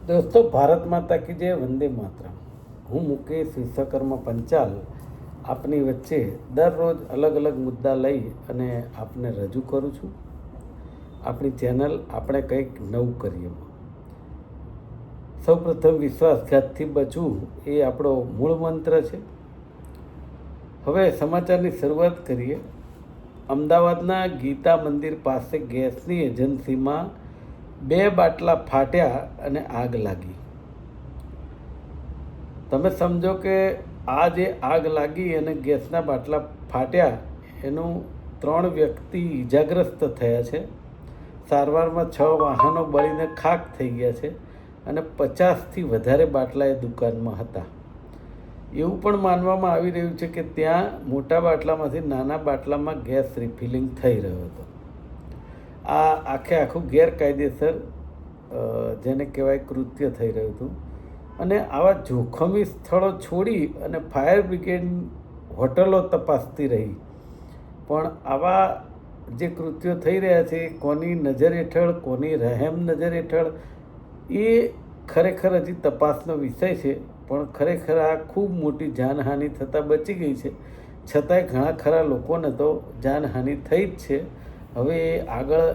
दोस्तों, भारत माता की जय, वंदे मातरम। હું મુકેશ વિશ્વકર્મા પંચાલ આપની વચ્ચે દરરોજ અલગ અલગ મુદ્દા લઈ અને આપને રજૂ કરું છું. આપણી ચેનલ આપણે કંઈક નવું કરીએ. સૌપ્રથમ વિશ્વાસઘાતથી બચવું એ આપણો મૂળ મંત્ર છે. હવે સમાચારની શરૂઆત કરીએ. અમદાવાદના ગીતા મંદિર પાસે ગેસની એજન્સીમાં 2 બાટલા ફાટ્યા અને આગ લાગી. તમે સમજો કે આ જે આગ લાગી અને ગેસના બાટલા ફાટ્યા એનું 3 વ્યક્તિ ઈજાગ્રસ્ત થયા છે. સારવારમાં 6 વાહનો બળીને ખાખ થઈ ગયા છે અને 50થી વધારે બાટલા એ દુકાનમાં હતા. એવું પણ માનવામાં આવી રહ્યું છે કે ત્યાં મોટા બાટલામાંથી નાના બાટલામાં ગેસ રિફિલિંગ થઈ રહ્યો હતો. આ આખું ગેરકાયદેસર જેને કહેવાય કૃત્ય થઈ રહ્યું હતું. અને આવા જોખમી સ્થળો છોડી અને ફાયર બ્રિગેડ હોટલો તપાસતી રહી. પણ આવા જે કૃત્યો થઈ રહ્યા છે કોની નજર હેઠળ, કોની રહેમ નજર હેઠળ, એ ખરેખર હજી તપાસનો વિષય છે. પણ ખરેખર આ ખૂબ મોટી જાનહાનિ થતાં બચી ગઈ છે. છતાંય ઘણા ખરા લોકોને તો જાનહાનિ થઈ જ છે. હવે આગળ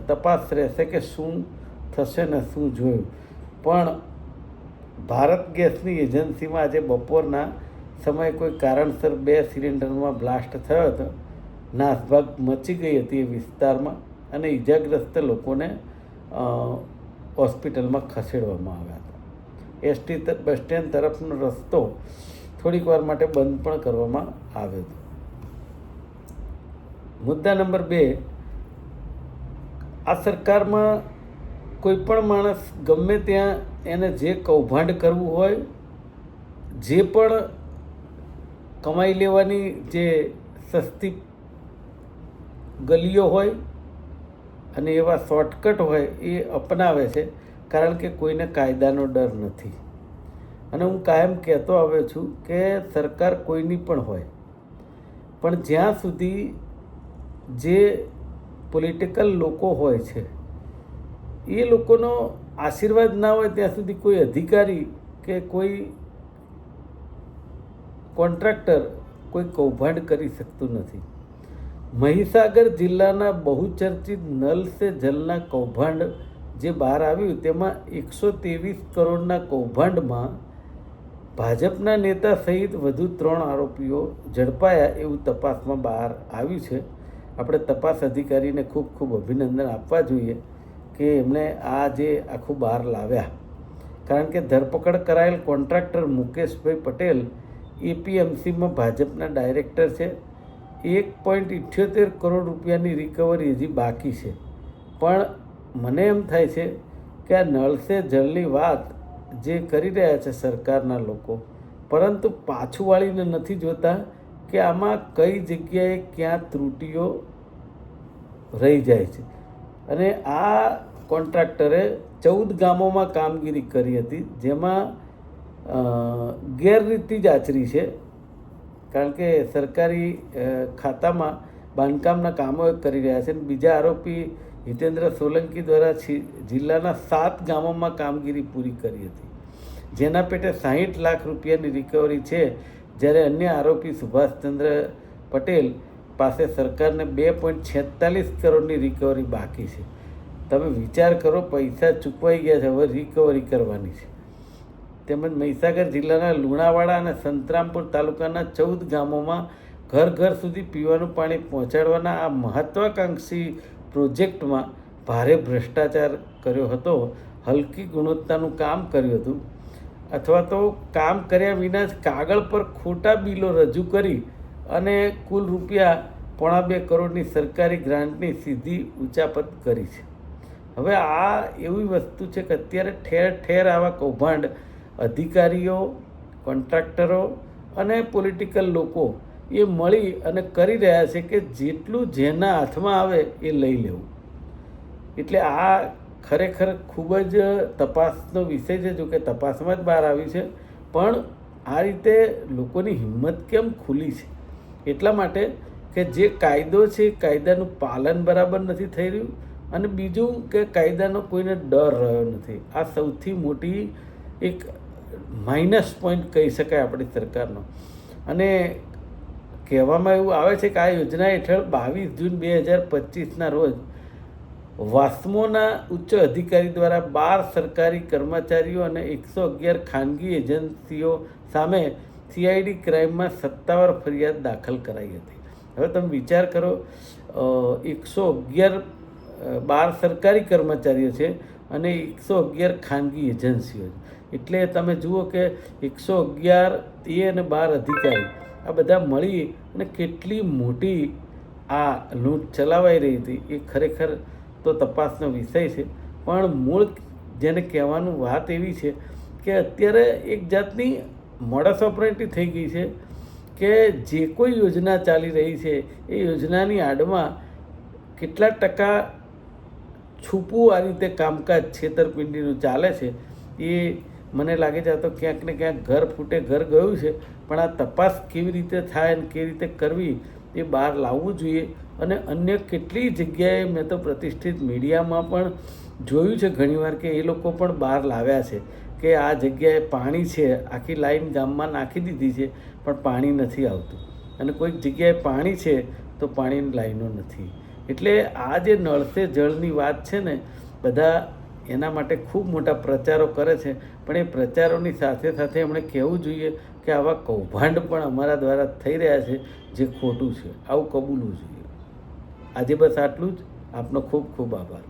તપાસ રહેશે કે શું થશે ને શું જોયું. પણ ભારત ગેસની એજન્સીમાં આજે બપોરના સમયે કોઈ કારણસર 2 સિલિન્ડરમાં બ્લાસ્ટ થયો હતો. નાસભાગ મચી ગઈ હતી એ વિસ્તારમાં અને ઈજાગ્રસ્ત લોકોને હોસ્પિટલમાં ખસેડવામાં આવ્યા હતા. એસટી બસ સ્ટેન્ડ તરફનો રસ્તો થોડીક વાર માટે બંધ પણ કરવામાં આવ્યો હતો. મુદ્દા નંબર 2, આ સરકારમાં કોઈ પણ માણસ ગમે ત્યાં એને જે કૌભાંડ કરવું હોય, જે પણ કમાઈ લેવાની જે સસ્તી ગલીઓ હોય અને એવા શોર્ટકટ હોય એ અપનાવે છે. કારણ કે કોઈને કાયદાનો ડર નથી. અને હું કાયમ કહેતો આવ્યો છું કે સરકાર કોઈની પણ હોય, પણ જ્યાં સુધી જે પોલિટિકલ લોકો હોય છે એ લોકોનો આશીર્વાદ ના હોય ત્યાં સુધી કોઈ અધિકારી કે કોઈ કોન્ટ્રાક્ટર કોઈ કૌભાંડ કરી શકતું નથી. મહીસાગર જિલ્લાના બહુચર્ચિત નલ સે જલના કૌભાંડ જે બહાર આવ્યું તેમાં 123 કરોડના કૌભાંડમાં ભાજપના નેતા સહિત વધુ 3 આરોપીઓ ઝડપાયા એવું તપાસમાં બહાર આવ્યું છે. આપણે તપાસ અધિકારીને ખૂબ ખૂબ અભિનંદન આપવા જોઈએ કે એમણે આ જે આખું બહાર લાવ્યા. કારણ કે ધરપકડ કરાયેલ કોન્ટ્રાક્ટર મુકેશભાઈ પટેલ એપીએમસીમાં ભાજપના ડાયરેક્ટર છે. 1.78 કરોડ રૂપિયાની રિકવરી હજી બાકી છે. પણ મને એમ થાય છે કે આ નળ સે જલની વાત જે કરી રહ્યા છે સરકારના લોકો, પરંતુ પાછું વાળીને નથી જોતા કે આમાં કઈ જગ્યાએ ક્યાં ત્રુટીઓ રહી જાય છે. અને આ કોન્ટ્રાક્ટરે 14 ગામોમાં કામગીરી કરી હતી, જેમાં ગેરરીતિ જ આચરી છે. કારણ કે સરકારી ખાતામાં બાંધકામના કામો કરી રહ્યા છે. બીજા આરોપી હિતેન્દ્ર સોલંકી દ્વારા જિલ્લાના 7 ગામોમાં કામગીરી પૂરી કરી હતી, જેના પેટે 60 લાખ રૂપિયાની રિકવરી છે. જ્યારે અન્ય આરોપી સુભાષચંદ્ર પટેલ પાસે સરકારને 2.46 કરોડની રિકવરી બાકી છે. તમે વિચાર કરો, પૈસા ચૂકવાઈ ગયા છે, હવે રિકવરી કરવાની છે. તેમજ મહીસાગર જિલ્લાના લુણાવાડા અને સંતરામપુર તાલુકાના 14 ગામોમાં ઘર ઘર સુધી પીવાનું પાણી પહોંચાડવાના આ મહત્વાકાંક્ષી પ્રોજેક્ટમાં ભારે ભ્રષ્ટાચાર કર્યો હતો. હલકી ગુણવત્તાનું કામ કર્યું હતું, અથવા તો કામ કર્યા વિના જ કાગળ પર ખોટા બિલો રજૂ કરી અને કુલ રૂપિયા 2.25 કરોડની સરકારી ગ્રાન્ટની સીધી ઉચાપત કરી છે. હવે આ એવી વસ્તુ છે કે અત્યારે ઠેર ઠેર આવા કૌભાંડ અધિકારીઓ, કોન્ટ્રાક્ટરો અને પોલિટિકલ લોકો એ મળી અને કરી રહ્યા છે કે જેટલું જેના હાથમાં આવે એ લઈ લેવું. એટલે આ ખરેખર ખૂબ જ તપાસનો વિષય છે. જો કે તપાસમાં જ બહાર આવી છે, પણ આ રીતે લોકોની હિંમત કેમ ખુલી છે? એટલા માટે કે જે કાયદો છે કાયદાનું પાલન બરાબર નથી થઈ રહ્યું અને બીજું કે કાયદાનો કોઈને ડર રહ્યો નથી. આ સૌથી મોટી એક માઇનસ પોઈન્ટ કહી શકાય આપણી સરકારનો. અને કહેવામાં એવું આવે છે કે આ યોજના હેઠળ 22 જૂન 2025ના રોજ વાસ્મોના ઉચ્ચ અધિકારી દ્વારા 12 સરકારી કર્મચારીઓ અને 111 ખાનગી એજન્સીઓ સામે CID ક્રાઇમમાં 57 ફરિયાદ દાખલ કરાઈ હતી. હવે તમે વિચાર કરો, 111 12 સરકારી કર્મચારીઓ છે અને 111 ખાનગી એજન્સીઓ, એટલે તમે જુઓ કે 111 એ અને 12 અધિકારી આ બધા મળી અને કેટલી મોટી આ લૂંટ ચલાવાઈ રહી હતી એ ખરેખર તો તપાસનો વિષય છે. પણ મૂળ જેને કહેવાનું વાત એવી છે કે અત્યારે એક જાતની મોડસ ઓપરેન્ડી થઈ ગઈ છે કે જે કોઈ યોજના ચાલી રહી છે એ યોજનાની આડમાં કેટલા ટકા છૂપું આ રીતે કામકાજ છેતરપિંડીનું ચાલે છે એ મને લાગે છે આ તો ક્યાંક ને ક્યાંક ઘર ફૂટે ઘર ગયું છે. પણ આ તપાસ કેવી રીતે થાય અને કેવી રીતે કરવી એ બહાર લાવવું જોઈએ. અને અન્ય કેટલી જગ્યાએ મેં તો પ્રતિષ્ઠિત મીડિયામાં પણ જોયું છે ઘણીવાર કે એ લોકો પણ બહાર લાવ્યા છે કે આ જગ્યાએ પાણી છે, આખી લાઈન ગામમાં નાખી દીધી છે પણ પાણી નથી આવતું, અને કોઈક જગ્યાએ પાણી છે તો પાણીની લાઈનો નથી. એટલે આ જે નળ સે જળની વાત છે ને, બધા એના માટે ખૂબ મોટા પ્રચારો કરે છે, પણ એ પ્રચારોની સાથે સાથે એમણે કહેવું જોઈએ કે આવા કૌભાંડ પણ અમારા દ્વારા થઈ રહ્યા છે જે ખોટું છે, આવું કબૂલવું જોઈએ. આજે બસ આટલું જ. આપનો ખૂબ ખૂબ આભાર.